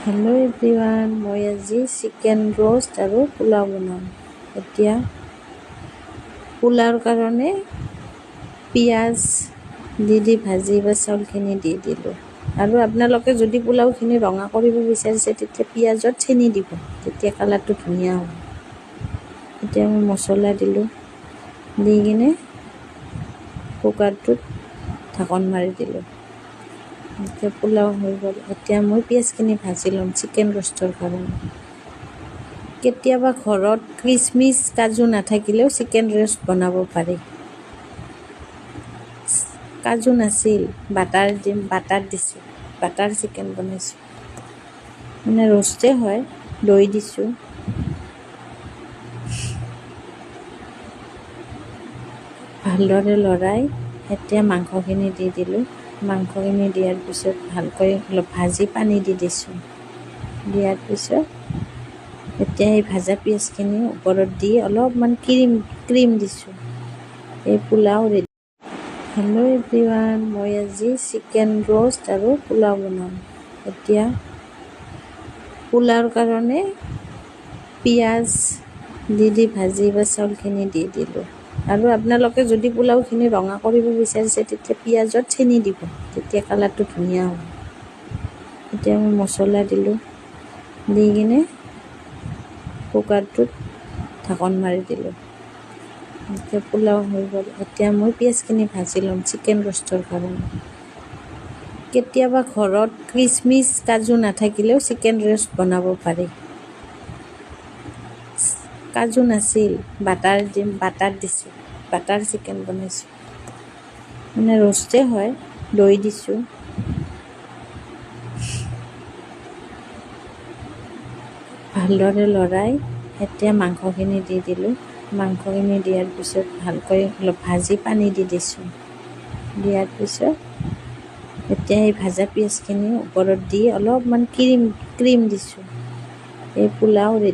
Hello' everyone, মই আজি chicken roast আৰু পোলাও বনাম। এতিয়া পোলাওৰ কাৰণে পিঁয়াজ দি ভাজি বা চাউলখিনি দি দিলোঁ। আৰু আপোনালোকে যদি পোলাওখিনি ৰঙা কৰিব বিচাৰিছে তেতিয়া পিঁয়াজত চেনি দিব, তেতিয়া কালাৰটো ধুনীয়া হ'ব। এতিয়া মই মছলা দিলোঁ, দি কিনে কুকাৰটোত ঢাকন মাৰি দিলোঁ। এতিয়া পোলাও হৈ গ'ল। এতিয়া মই পিঁয়াজখিনি ভাজি ল'ম চিকেন ৰ'ষ্টৰ কাৰণে। কেতিয়াবা ঘৰত কিচমিচ কাজু নাথাকিলেও চিকেন ৰ'ষ্ট বনাব পাৰি। কাজু নাছিল, বাটাৰ দিছোঁ, বাটাৰ চিকেন বনাইছোঁ। মানে ৰ'ষ্টেই হয়, দৈ দিছোঁ। ভালদৰে লৰাই এতিয়া মাংসখিনি দি দিলোঁ। মাংসখিনি দিয়াৰ পিছত ভালকৈ অলপ ভাজি পানী দি দিছোঁ। দিয়াৰ পিছত এতিয়া এই ভাজা পিঁয়াজখিনি ওপৰত দি অলপমান ক্ৰীম দিছোঁ। এই পোলাও ৰেডি। হেল্ল' এভৰিৱান, মই আজি চিকেন ৰ'ষ্ট আৰু পোলাও বনাম। এতিয়া পোলাওৰ কাৰণে পিঁয়াজ দি ভাজি বা চাউলখিনি দি দিলোঁ। আৰু আপোনালোকে যদি পোলাওখিনি ৰঙা কৰিব বিচাৰিছে তেতিয়া পিঁয়াজত চেনি দিব, তেতিয়া কালাৰটো ধুনীয়া হ'ব। এতিয়া মই মছলা দিলোঁ, দি কিনে কুকাৰটোত ঢাকন মাৰি দিলোঁ। এতিয়া পোলাও হৈ গ'ল। এতিয়া মই পিঁয়াজখিনি ভাজি ল'ম চিকেন ৰ'ষ্টৰ কাৰণে। কেতিয়াবা ঘৰত কিচমিচ কাজু নাথাকিলেও চিকেন ৰ'ষ্ট বনাব পাৰি। কাজু নাছিল, বাটাৰ দিছোঁ, বাটাৰ চিকেন বনাইছোঁ। মানে ৰ'ষ্টেই হয়, দৈ দিছোঁ। ভালদৰে লৰাই এতিয়া মাংসখিনি দি দিলোঁ। মাংসখিনি দিয়াৰ পিছত ভালকৈ অলপ ভাজি পানী দি দিছোঁ। দিয়াৰ পিছত এতিয়া এই ভাজা পিঁয়াজখিনি ওপৰত দি অলপমান ক্ৰীম দিছোঁ। এই পোলাও ৰেডি।